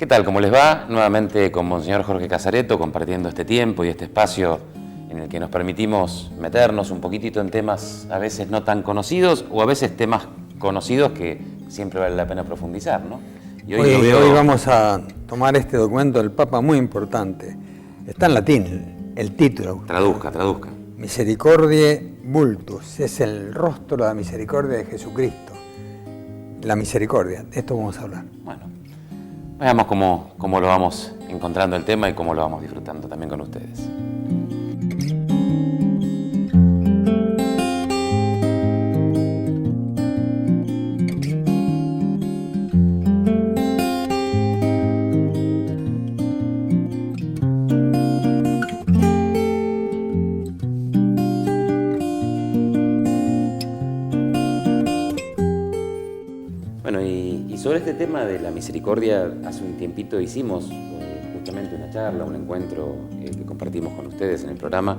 ¿Qué tal? ¿Cómo les va? Nuevamente con Monseñor Jorge Casareto compartiendo este tiempo y este espacio en el que nos permitimos meternos un poquitito en temas a veces no tan conocidos o a veces temas conocidos que siempre vale la pena profundizar, ¿no? Y hoy vamos a tomar este documento del Papa muy importante. Está en latín el título. Traduzca. Misericordiae Vultus, es el rostro de la misericordia de Jesucristo. La misericordia, de esto vamos a hablar. Bueno, veamos cómo lo vamos encontrando el tema y cómo lo vamos disfrutando también con ustedes. Bueno, y sobre este tema de la misericordia, hace un tiempito hicimos justamente una charla, un encuentro que compartimos con ustedes en el programa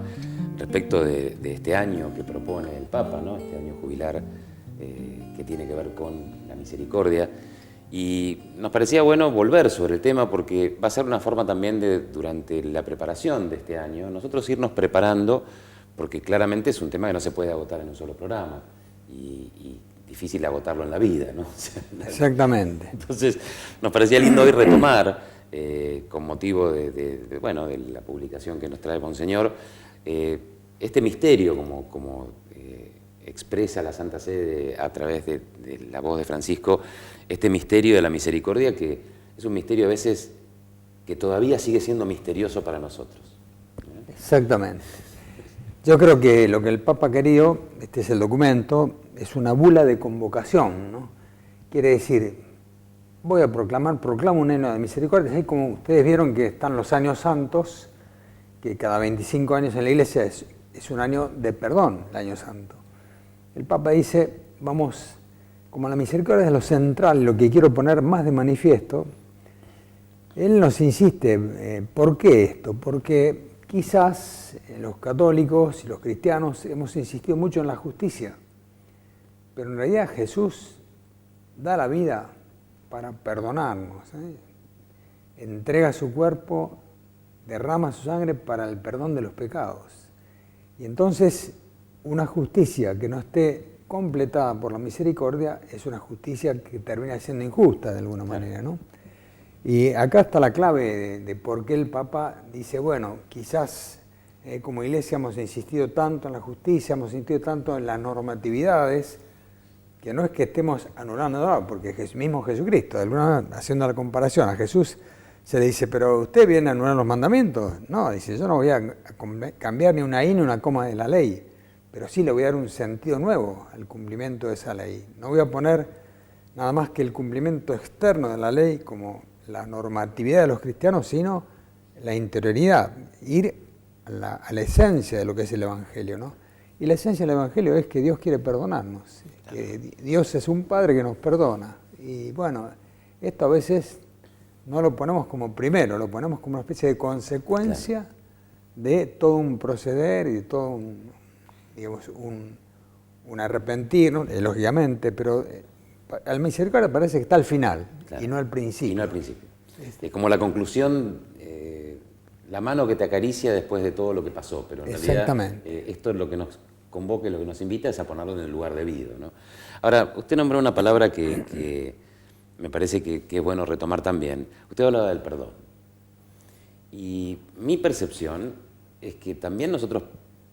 respecto de este año que propone el Papa, ¿no? Este año jubilar que tiene que ver con la misericordia. Y nos parecía bueno volver sobre el tema porque va a ser una forma también de, durante la preparación de este año, nosotros irnos preparando, porque claramente es un tema que no se puede agotar en un solo programa. Y difícil agotarlo en la vida, ¿no? Exactamente. Entonces, nos parecía lindo hoy retomar, con motivo de la publicación que nos trae Monseñor, este misterio, como expresa la Santa Sede a través de la voz de Francisco, este misterio de la misericordia, que es un misterio a veces que todavía sigue siendo misterioso para nosotros. Exactamente. Yo creo que lo que el Papa ha querido, este es el documento, es una bula de convocación, ¿no? Quiere decir, proclamo un año de misericordia. Así como ustedes vieron que están los años santos, que cada 25 años en la Iglesia es un año de perdón, el año santo. El Papa dice, vamos, como la misericordia es lo central, lo que quiero poner más de manifiesto, él nos insiste, ¿por qué esto? Porque quizás los católicos y los cristianos hemos insistido mucho en la justicia, pero en realidad Jesús da la vida para perdonarnos, entrega su cuerpo, derrama su sangre para el perdón de los pecados. Y entonces una justicia que no esté completada por la misericordia es una justicia que termina siendo injusta de alguna manera, ¿no? Y acá está la clave de por qué el Papa dice, bueno, quizás como Iglesia hemos insistido tanto en la justicia, hemos insistido tanto en las normatividades, que no es que estemos anulando nada, porque mismo Jesucristo, de alguna manera, haciendo la comparación a Jesús, se le dice, pero ¿usted viene a anular los mandamientos? No, dice, yo no voy a cambiar ni una i ni una coma de la ley, pero sí le voy a dar un sentido nuevo al cumplimiento de esa ley. No voy a poner nada más que el cumplimiento externo de la ley como la normatividad de los cristianos, sino la interioridad, ir a la esencia de lo que es el Evangelio, ¿no? Y la esencia del Evangelio es que Dios quiere perdonarnos, que Dios es un Padre que nos perdona. Y bueno, esto a veces no lo ponemos como primero, lo ponemos como una especie de consecuencia de todo un proceder y de todo un arrepentirnos, lógicamente, pero al misericordia parece que está al final, y no al principio. Y no al principio. Como la conclusión, la mano que te acaricia después de todo lo que pasó, pero en realidad esto es lo que nos convoca y lo que nos invita es a ponerlo en el lugar debido, ¿no? Ahora, usted nombró una palabra que me parece que es bueno retomar también. Usted hablaba del perdón. Y mi percepción es que también nosotros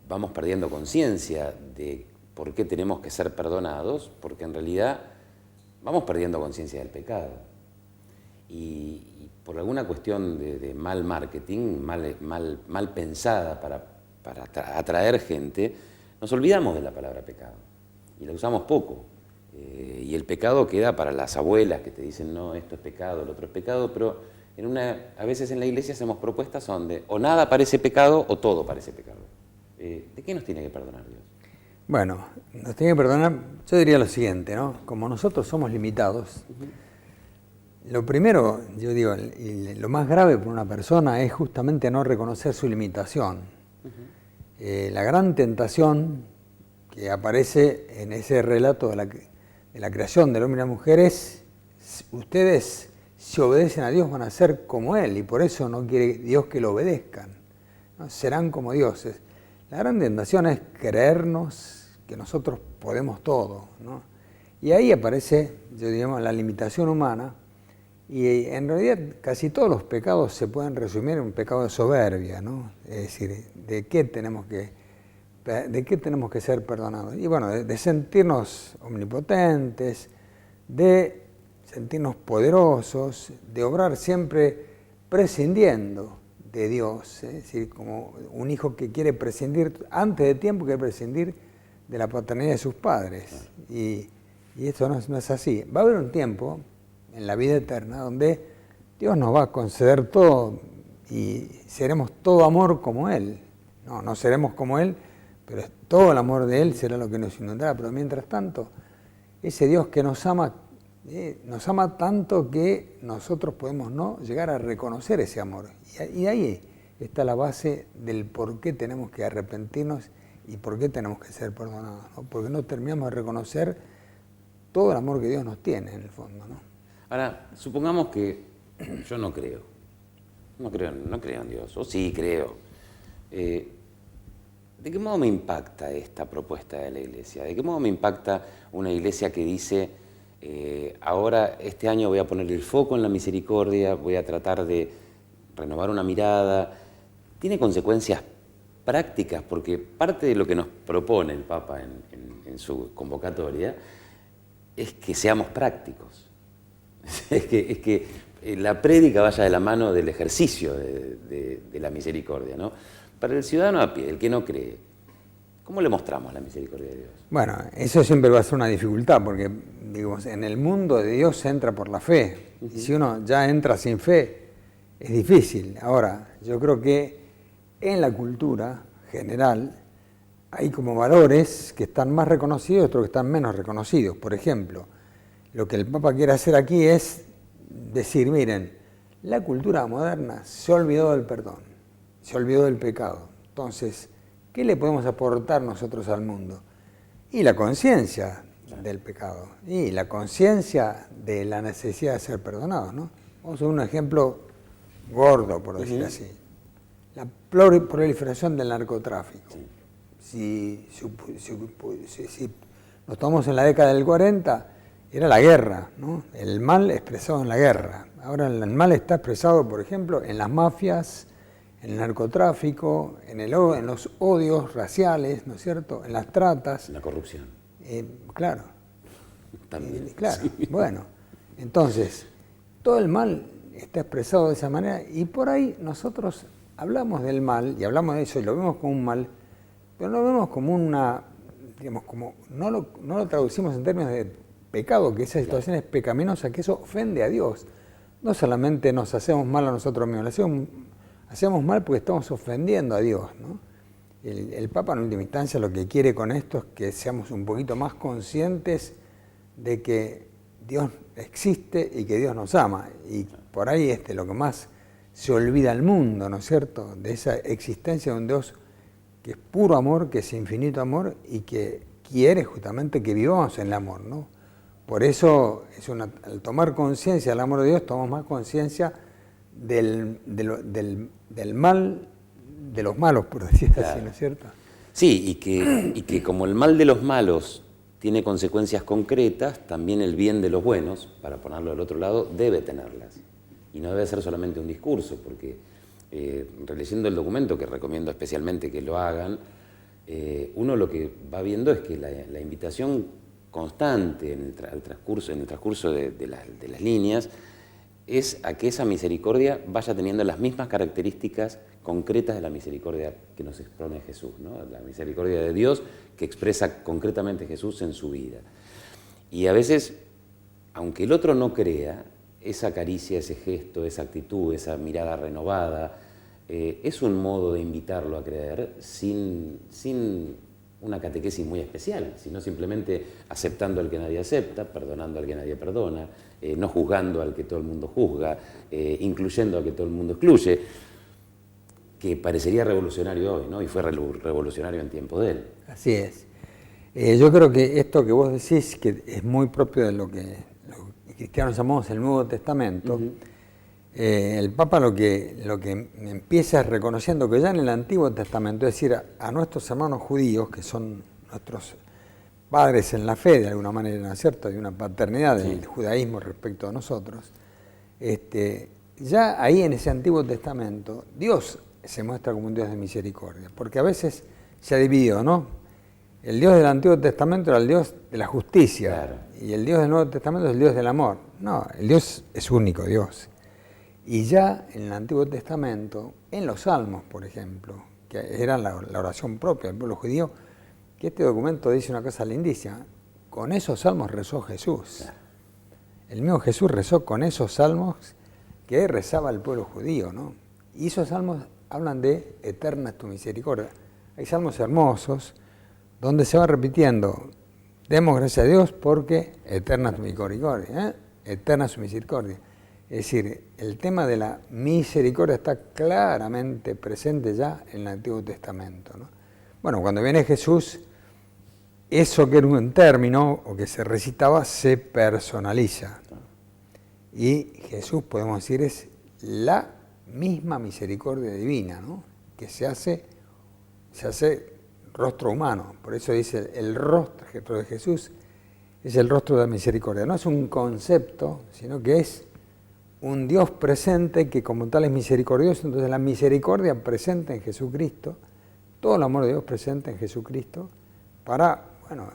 vamos perdiendo conciencia de por qué tenemos que ser perdonados, porque en realidad vamos perdiendo conciencia del pecado. Y por alguna cuestión de mal marketing, mal pensada para atraer gente, nos olvidamos de la palabra pecado y la usamos poco. Y el pecado queda para las abuelas que te dicen, no, esto es pecado, lo otro es pecado, pero a veces en la Iglesia hacemos propuestas donde o nada parece pecado o todo parece pecado. ¿De qué nos tiene que perdonar Dios? Bueno, nos tiene que perdonar, yo diría lo siguiente, ¿no? Como nosotros somos limitados, lo primero, yo digo, lo más grave para una persona es justamente no reconocer su limitación. La gran tentación que aparece en ese relato de la creación del hombre y la mujer es, ustedes si obedecen a Dios van a ser como Él, y por eso no quiere Dios que lo obedezcan, ¿no? Serán como dioses. La gran tentación es creernos que nosotros podemos todo, ¿no? Y ahí aparece, digamos, la limitación humana, y en realidad casi todos los pecados se pueden resumir en un pecado de soberbia, ¿no? Es decir, ¿de qué tenemos que ser perdonados? Y bueno, de sentirnos omnipotentes, de sentirnos poderosos, de obrar siempre prescindiendo de Dios, es decir, como un hijo que quiere prescindir, antes de tiempo quiere prescindir de la paternidad de sus padres. Y esto no es así. Va a haber un tiempo en la vida eterna donde Dios nos va a conceder todo y seremos todo amor como Él. No seremos como Él, pero todo el amor de Él será lo que nos inundará. Pero mientras tanto, ese Dios que nos ama tanto que nosotros podemos no llegar a reconocer ese amor. Y ahí está la base del por qué tenemos que arrepentirnos y por qué tenemos que ser perdonados, ¿no? Porque no terminamos de reconocer todo el amor que Dios nos tiene en el fondo, ¿no? Ahora, supongamos que yo no creo en Dios, o sí creo. ¿De qué modo me impacta esta propuesta de la Iglesia? ¿De qué modo me impacta una Iglesia que dice, ahora este año voy a poner el foco en la misericordia, voy a tratar de renovar una mirada? Tiene consecuencias prácticas, porque parte de lo que nos propone el Papa en su convocatoria es que seamos prácticos. Es que la prédica vaya de la mano del ejercicio de la misericordia, ¿no? Para el ciudadano a pie, el que no cree, ¿cómo le mostramos la misericordia de Dios? Bueno, eso siempre va a ser una dificultad, porque digamos, en el mundo de Dios se entra por la fe. Y si uno ya entra sin fe, es difícil. Ahora, yo creo que en la cultura general hay como valores que están más reconocidos y otros que están menos reconocidos. Por ejemplo, lo que el Papa quiere hacer aquí es decir, miren, la cultura moderna se olvidó del perdón, se olvidó del pecado. Entonces, ¿qué le podemos aportar nosotros al mundo? Y la conciencia del pecado, y la conciencia de la necesidad de ser perdonados, ¿no? Vamos a ver un ejemplo gordo, por decir así. La proliferación del narcotráfico. Si nos tomamos en la década del 40, era la guerra, ¿no? El mal expresado en la guerra. Ahora el mal está expresado, por ejemplo, en las mafias, en el narcotráfico, en los odios raciales, ¿no es cierto? En las tratas. La corrupción. Claro. También. Claro, Sí. bueno. Entonces, todo el mal está expresado de esa manera y por ahí nosotros hablamos del mal y hablamos de eso y lo vemos como un mal, pero no lo vemos como una, digamos, como no lo traducimos en términos de pecado, que esa situación es pecaminosa, que eso ofende a Dios. No solamente nos hacemos mal a nosotros mismos, hacemos mal porque estamos ofendiendo a Dios, ¿no? El Papa en última instancia lo que quiere con esto es que seamos un poquito más conscientes de que Dios existe y que Dios nos ama. Y por ahí lo que más se olvida al mundo, ¿no es cierto? De esa existencia de un Dios que es puro amor, que es infinito amor y que quiere justamente que vivamos en el amor, ¿no? Por eso al tomar conciencia del amor de Dios, tomamos más conciencia del mal de los malos, por decir así, ¿no es cierto? Sí, y que como el mal de los malos tiene consecuencias concretas, también el bien de los buenos, para ponerlo del otro lado, debe tenerlas. Y no debe ser solamente un discurso, porque releyendo el documento, que recomiendo especialmente que lo hagan, uno lo que va viendo es que la invitación constante en el transcurso de las líneas es a que esa misericordia vaya teniendo las mismas características concretas de la misericordia que nos expone Jesús, ¿no? La misericordia de Dios que expresa concretamente Jesús en su vida. Y a veces, aunque el otro no crea, esa caricia, ese gesto, esa actitud, esa mirada renovada, es un modo de invitarlo a creer sin una catequesis muy especial, sino simplemente aceptando al que nadie acepta, perdonando al que nadie perdona, no juzgando al que todo el mundo juzga, incluyendo al que todo el mundo excluye, que parecería revolucionario hoy, ¿no? Y fue revolucionario en tiempo de él. Así es. Yo creo que esto que vos decís que es muy propio de lo que cristianos llamamos el Nuevo Testamento, el Papa lo que empieza es reconociendo que ya en el Antiguo Testamento, es decir, a nuestros hermanos judíos, que son nuestros padres en la fe, de alguna manera, ¿no es cierto?, de una paternidad del judaísmo respecto a nosotros, ya ahí en ese Antiguo Testamento, Dios se muestra como un Dios de misericordia, porque a veces se ha dividido, ¿no? El Dios del Antiguo Testamento era el Dios de la justicia, claro, y el Dios del Nuevo Testamento es el Dios del amor. No, el Dios es único Dios. Y ya en el Antiguo Testamento, en los Salmos, por ejemplo, que era la oración propia del pueblo judío, que este documento dice una cosa lindísima: con esos salmos rezó Jesús. Claro. El mismo Jesús rezó con esos salmos que rezaba el pueblo judío, ¿no? Y esos salmos hablan de eterna es tu misericordia. Hay salmos hermosos donde se va repitiendo: demos gracias a Dios porque eterna es tu misericordia, eterna es su misericordia. Es decir, el tema de la misericordia está claramente presente ya en el Antiguo Testamento, ¿no? Bueno, cuando viene Jesús, eso que era un término o que se recitaba se personaliza. Y Jesús, podemos decir, es la misma misericordia divina, ¿no? Que se hace rostro humano. Por eso dice el rostro de Jesús es el rostro de la misericordia. No es un concepto, sino que es un Dios presente que como tal es misericordioso. Entonces la misericordia presente en Jesucristo, todo el amor de Dios presente en Jesucristo, para, bueno,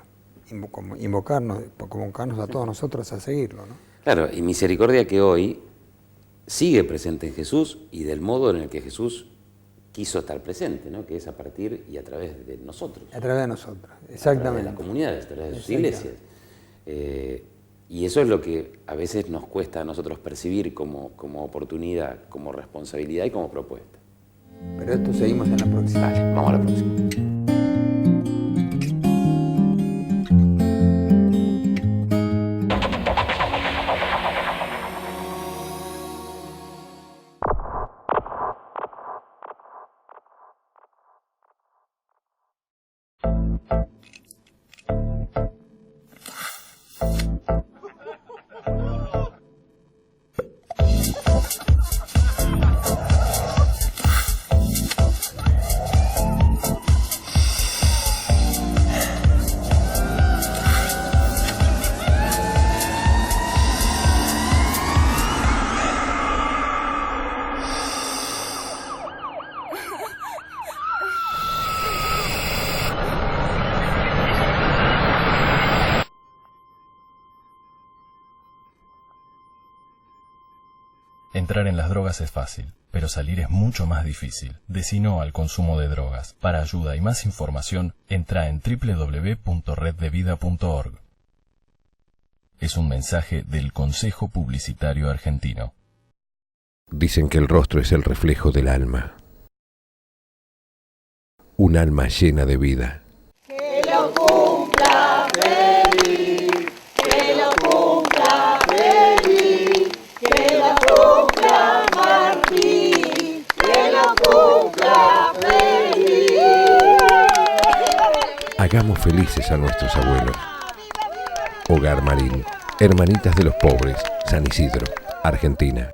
convocarnos a todos nosotros a seguirlo, ¿no? Claro, y misericordia que hoy sigue presente en Jesús y del modo en el que Jesús quiso estar presente, ¿no? Que es a partir y a través de nosotros. A través de nosotros, exactamente. A través de las comunidades, a través de sus iglesias. Y eso es lo que a veces nos cuesta a nosotros percibir como oportunidad, como responsabilidad y como propuesta. Pero esto seguimos en la próxima. Dale, vamos a la próxima. Entrar en las drogas es fácil, pero salir es mucho más difícil. Decí no al consumo de drogas. Para ayuda y más información, entra en www.reddevida.org. Es un mensaje del Consejo Publicitario Argentino. Dicen que el rostro es el reflejo del alma. Un alma llena de vida. Que lo cumpla feliz, que lo cumpla feliz, que lo cumpla Martín, que lo cumpla feliz. Hagamos felices a nuestros abuelos. Hogar Marín, Hermanitas de los Pobres, San Isidro, Argentina.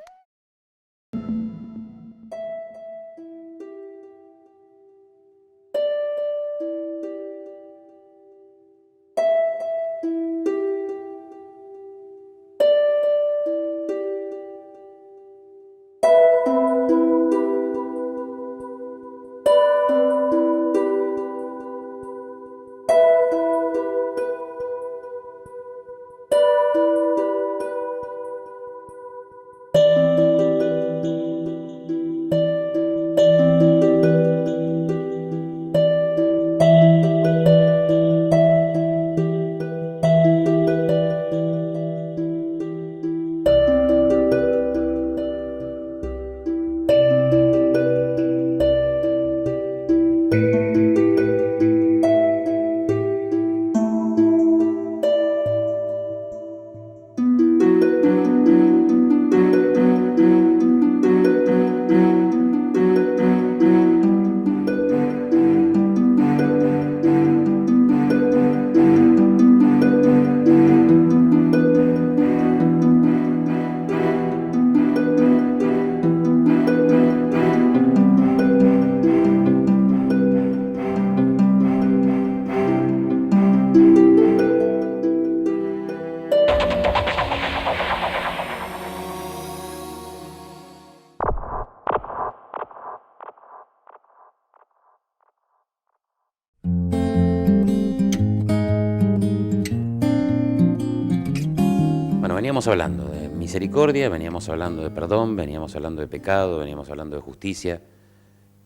veníamos hablando de misericordia, veníamos hablando de perdón, veníamos hablando de pecado, veníamos hablando de justicia,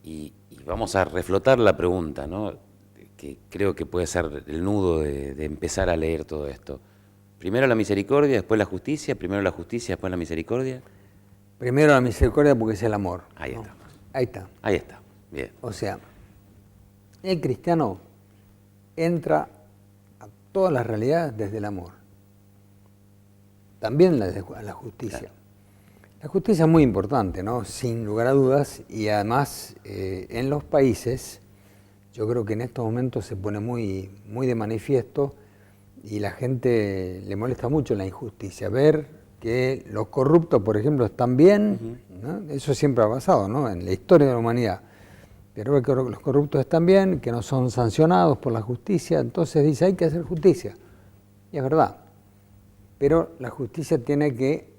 y vamos a reflotar la pregunta, ¿no? Que creo que puede ser el nudo de empezar a leer todo esto. Primero la misericordia, después la justicia, primero la justicia, después la misericordia. Primero la misericordia porque es el amor. Ahí ¿no? estamos. Ahí está. Ahí está, bien. O sea, el cristiano entra a todas las realidades desde el amor. También a la justicia. Claro. La justicia es muy importante, ¿no? Sin lugar a dudas, y además en los países, yo creo que en estos momentos se pone muy, muy de manifiesto y la gente le molesta mucho la injusticia. Ver que los corruptos, por ejemplo, están bien, ¿no? Eso siempre ha pasado, ¿no? En la historia de la humanidad. Pero ver que los corruptos están bien, que no son sancionados por la justicia, entonces dice hay que hacer justicia. Y es verdad. Pero la justicia tiene que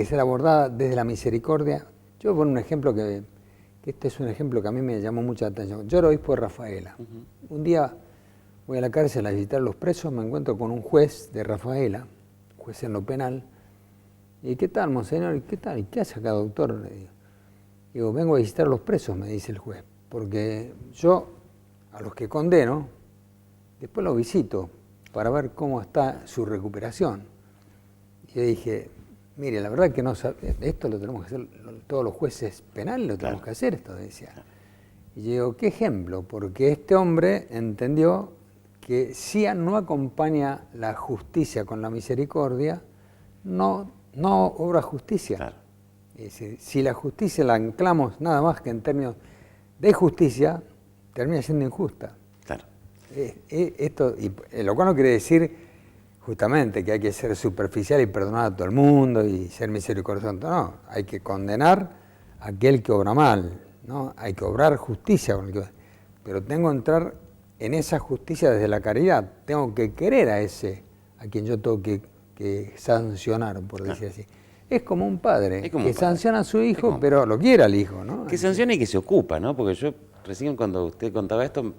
ser abordada desde la misericordia. Yo voy a poner un ejemplo que este es un ejemplo que a mí me llamó mucha atención. Yo era obispo de Rafaela. Un día voy a la cárcel a visitar a los presos, me encuentro con un juez de Rafaela, juez en lo penal. ¿Y qué tal, monseñor? ¿Y qué tal? ¿Y qué hace acá, doctor? Le digo, vengo a visitar a los presos, me dice el juez, porque yo a los que condeno, después los visito para ver cómo está su recuperación. Y yo dije, mire, la verdad que no esto lo tenemos que hacer, todos los jueces penales lo tenemos que hacer, esto decía. Y yo digo, ¿qué ejemplo? Porque este hombre entendió que si no acompaña la justicia con la misericordia, no obra justicia. Claro. Es decir, si la justicia la anclamos nada más que en términos de justicia, termina siendo injusta. Claro. Lo cual no quiere decir justamente que hay que ser superficial y perdonar a todo el mundo y ser misericordioso. No, hay que condenar a aquel que obra mal, ¿no? Hay que obrar justicia, pero tengo que entrar en esa justicia desde la caridad. Tengo que querer a quien yo tengo que sancionar, por decir así. Es como un padre que sanciona a su hijo, pero lo quiere al hijo, ¿no? Que sanciona y que se ocupa, ¿no? Porque yo recién cuando usted contaba esto,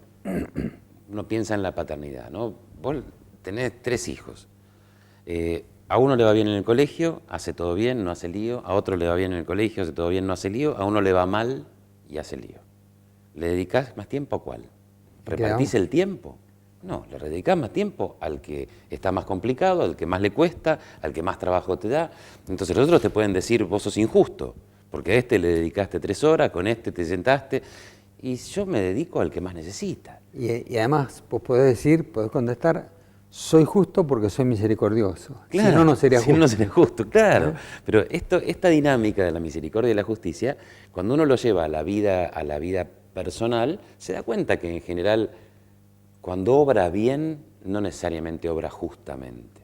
uno piensa en la paternidad, ¿no? Vos tenés 3 hijos. A uno le va bien en el colegio, hace todo bien, no hace lío. A otro le va bien en el colegio, hace todo bien, no hace lío. A uno le va mal y hace lío. ¿Le dedicás más tiempo a cuál? ¿Repartís el tiempo? No, le dedicás más tiempo al que está más complicado, al que más le cuesta, al que más trabajo te da. Entonces los otros te pueden decir, vos sos injusto, porque a este le dedicaste 3 horas, con este te sentaste, y yo me dedico al que más necesita. Y además vos podés contestar, soy justo porque soy misericordioso. Claro, si no, no sería justo. Si no, no sería justo, claro. Pero esta dinámica de la misericordia y la justicia, cuando uno lo lleva a la vida personal, se da cuenta que en general, cuando obra bien, no necesariamente obra justamente,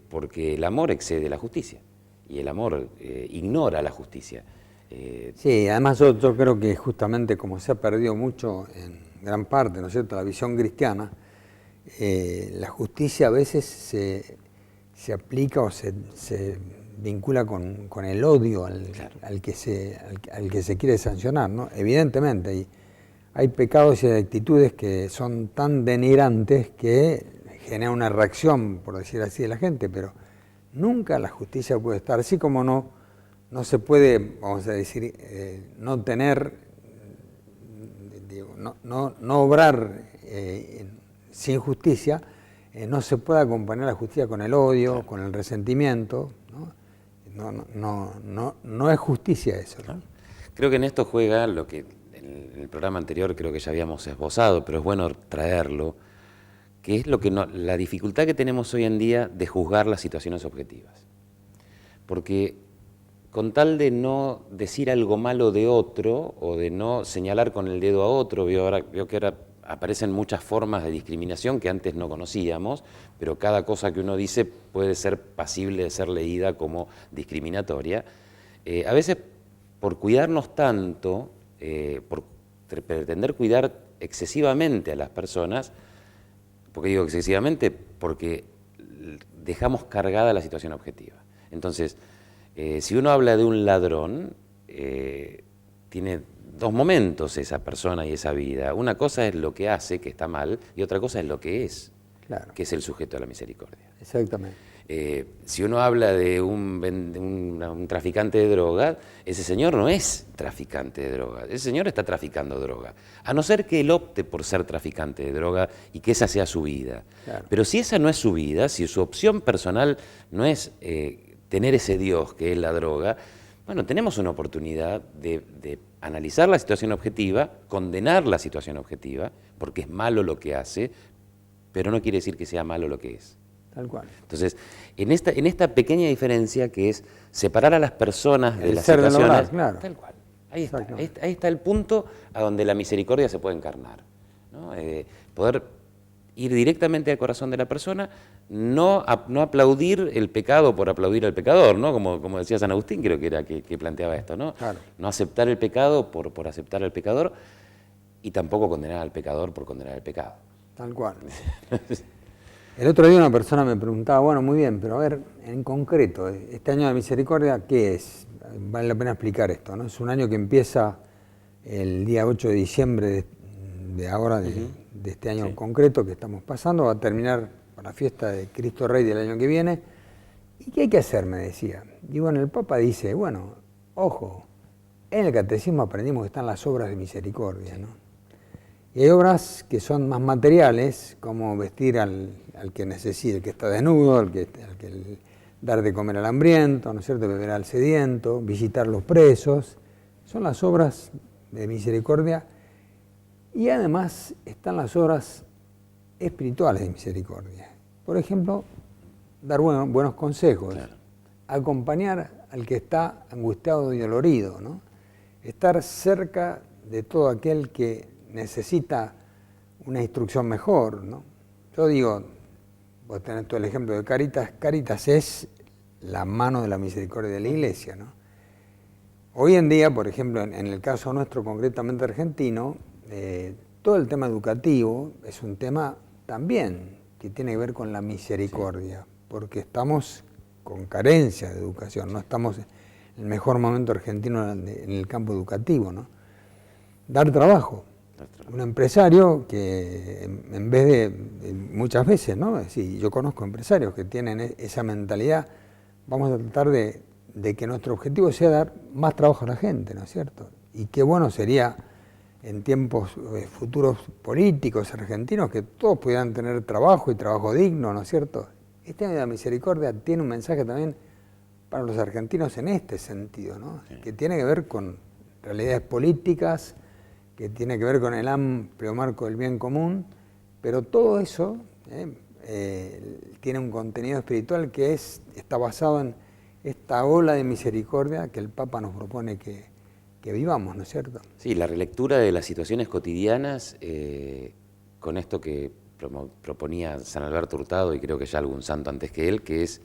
porque el amor excede la justicia y el amor ignora la justicia. Sí, además yo creo que justamente como se ha perdido mucho en gran parte, ¿no es cierto?, la visión cristiana, la justicia a veces se aplica o se vincula con el odio al que se quiere sancionar, ¿no? Evidentemente hay pecados y actitudes que son tan denigrantes que generan una reacción, por decir así, de la gente, pero nunca la justicia puede estar, así como no se puede, vamos a decir, no tener, no obrar sin justicia, no se puede acompañar la justicia con el odio, con el resentimiento, no es justicia eso, ¿no? Creo que en esto juega lo que en el programa anterior creo que ya habíamos esbozado, pero es bueno traerlo, que es la dificultad que tenemos hoy en día de juzgar las situaciones objetivas. Porque con tal de no decir algo malo de otro o de no señalar con el dedo a otro, veo que ahora aparecen muchas formas de discriminación que antes no conocíamos, pero cada cosa que uno dice puede ser pasible de ser leída como discriminatoria. A veces, por cuidarnos tanto, por pretender cuidar excesivamente a las personas, porque digo excesivamente, porque dejamos cargada la situación objetiva. Entonces, si uno habla de un ladrón, tiene 2 momentos esa persona y esa vida. Una cosa es lo que hace, que está mal, y otra cosa es lo que es. claro, que es el sujeto de la misericordia. exactamente. Si uno habla de un traficante de droga, ese señor no es traficante de droga, ese señor está traficando droga, a no ser que él opte por ser traficante de droga y que esa sea su vida. Claro. Pero si esa no es su vida, si su opción personal no es tener ese Dios que es la droga, bueno, tenemos una oportunidad de analizar la situación objetiva, condenar la situación objetiva, porque es malo lo que hace, pero no quiere decir que sea malo lo que es. Tal cual. Entonces, en esta pequeña diferencia que es separar a las personas de El las ser del situaciones, hogar, claro. tal cual. Ahí está, Exactamente. ahí está el punto a donde la misericordia se puede encarnar, ¿no? Poder ir directamente al corazón de la persona, no aplaudir el pecado por aplaudir al pecador, ¿no? Como decía San Agustín, creo que era que planteaba esto, ¿no? Claro. No aceptar el pecado por aceptar al pecador y tampoco condenar al pecador por condenar el pecado. Tal cual. El otro día una persona me preguntaba, bueno, muy bien, pero a ver, en concreto, este año de misericordia, ¿qué es? Vale la pena explicar esto, ¿no? Es un año que empieza el día 8 de diciembre de ahora, de este año concreto que estamos pasando, va a terminar con la fiesta de Cristo Rey del año que viene. ¿Y qué hay que hacer? Me decía. Y bueno, el Papa dice, bueno, ojo, en el catecismo aprendimos que están las obras de misericordia, ¿no? Y hay obras que son más materiales, como vestir al que necesita, el que está desnudo, al que dar de comer al hambriento, ¿no es cierto?, beber al sediento, visitar los presos. Son las obras de misericordia. Y además están las obras espirituales de misericordia. Por ejemplo, dar buenos consejos, claro, acompañar al que está angustiado y dolorido, ¿no? Estar cerca de todo aquel que necesita una instrucción mejor, ¿no? Yo digo, vos tenés todo el ejemplo de Caritas. Caritas es la mano de la misericordia de la Iglesia, ¿no? Hoy en día, por ejemplo, en el caso nuestro concretamente argentino, todo el tema educativo es un tema también que tiene que ver con la misericordia, porque estamos con carencia de educación, no estamos en el mejor momento argentino en el campo educativo, ¿no? Dar trabajo. Un empresario que en vez de muchas veces, ¿no? Sí, yo conozco empresarios que tienen esa mentalidad, vamos a tratar de que nuestro objetivo sea dar más trabajo a la gente, ¿no es cierto? Y qué bueno sería en tiempos futuros políticos argentinos que todos pudieran tener trabajo y trabajo digno, ¿no es cierto? Este año de la misericordia tiene un mensaje también para los argentinos en este sentido, ¿no? Sí. Que tiene que ver con realidades políticas, que tiene que ver con el amplio marco del bien común, pero todo eso tiene un contenido espiritual que está basado en esta ola de misericordia que el Papa nos propone que vivamos, ¿no es cierto? Sí, la relectura de las situaciones cotidianas, con esto que proponía San Alberto Hurtado, y creo que ya algún santo antes que él, que es,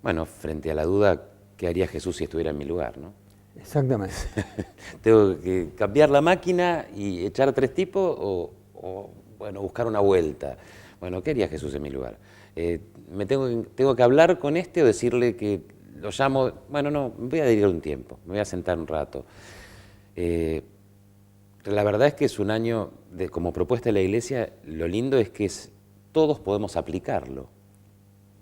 bueno, frente a la duda, ¿qué haría Jesús si estuviera en mi lugar, no? Exactamente. ¿Tengo que cambiar la máquina y echar 3 tipos o bueno, buscar una vuelta? Bueno, ¿qué haría Jesús en mi lugar? ¿Me tengo que hablar con o decirle que lo llamo? Bueno, no, me voy a dedicar un tiempo, me voy a sentar un rato. La verdad es que es un año, como propuesta de la Iglesia, lo lindo es que todos podemos aplicarlo.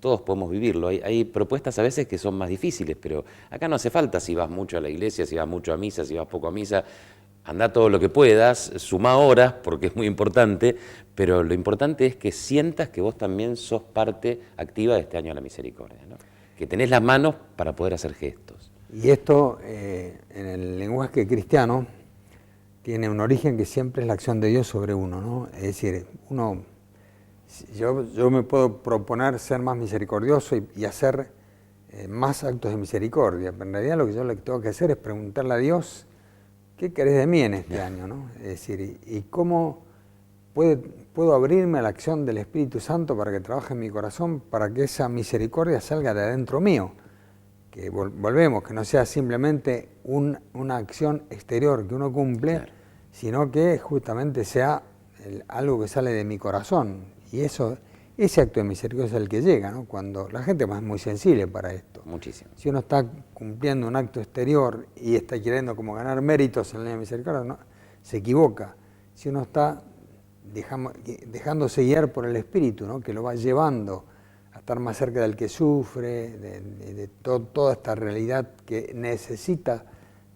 Todos podemos vivirlo. Hay propuestas a veces que son más difíciles, pero acá no hace falta si vas mucho a la iglesia, si vas mucho a misa, si vas poco a misa. Anda todo lo que puedas, suma horas, porque es muy importante, pero lo importante es que sientas que vos también sos parte activa de este año de la misericordia, ¿no? Que tenés las manos para poder hacer gestos. Y esto, en el lenguaje cristiano, tiene un origen que siempre es la acción de Dios sobre uno, ¿no? Es decir, yo me puedo proponer ser más misericordioso y hacer más actos de misericordia, pero en realidad lo que yo tengo que hacer es preguntarle a Dios, ¿qué querés de mí en este año, ¿no? Es decir, ¿y cómo puedo abrirme a la acción del Espíritu Santo para que trabaje en mi corazón, para que esa misericordia salga de adentro mío? Que volvemos, que no sea simplemente una acción exterior que uno cumple, claro, sino que justamente sea algo que sale de mi corazón. Y ese acto de misericordia es el que llega, ¿no? Cuando la gente es muy sensible para esto. Muchísimo. Si uno está cumpliendo un acto exterior y está queriendo como ganar méritos en la misericordia, no, se equivoca. Si uno está dejándose guiar por el Espíritu, ¿no? Que lo va llevando a estar más cerca del que sufre, de toda esta realidad que necesita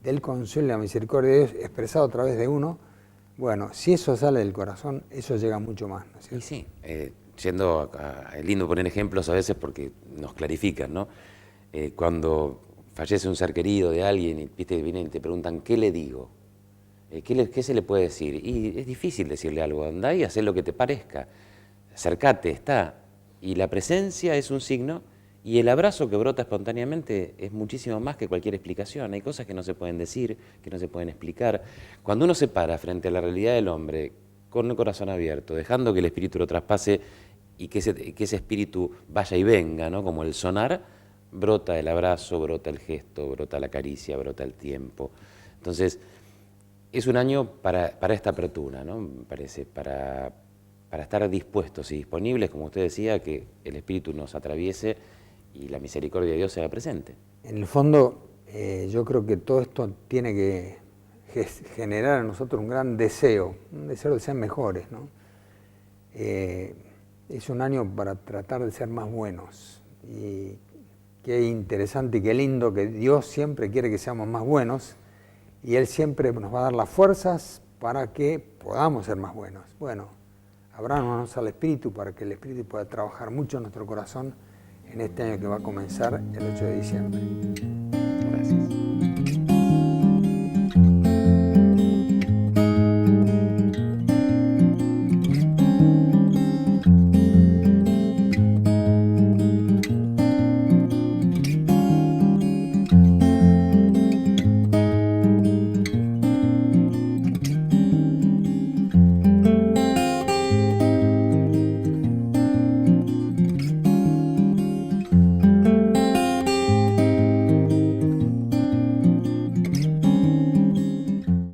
del consuelo y la misericordia de Dios expresado a través de uno. Bueno, si eso sale del corazón, eso llega mucho más, ¿no es cierto? Y sí, yendo es lindo poner ejemplos a veces porque nos clarifican, ¿no? Cuando fallece un ser querido de alguien y viste, vienen y te preguntan, ¿qué le digo? ¿Qué se le puede decir? Y es difícil decirle algo, andá y haz lo que te parezca, acércate, está. Y la presencia es un signo y el abrazo que brota espontáneamente es muchísimo más que cualquier explicación. Hay cosas que no se pueden decir, que no se pueden explicar. Cuando uno se para frente a la realidad del hombre con el corazón abierto, dejando que el espíritu lo traspase y que ese espíritu vaya y venga, ¿no? Como el sonar, brota el abrazo, brota el gesto, brota la caricia, brota el tiempo. Entonces, es un año para esta apertura, ¿no? Me parece, para estar dispuestos y disponibles, como usted decía, que el Espíritu nos atraviese y la misericordia de Dios sea presente. En el fondo, yo creo que todo esto tiene que generar en nosotros un gran deseo, un deseo de ser mejores, ¿no? Es un año para tratar de ser más buenos. Y qué interesante y qué lindo que Dios siempre quiere que seamos más buenos y Él siempre nos va a dar las fuerzas para que podamos ser más buenos. Bueno, abrámonos al Espíritu para que el Espíritu pueda trabajar mucho en nuestro corazón en este año que va a comenzar el 8 de diciembre.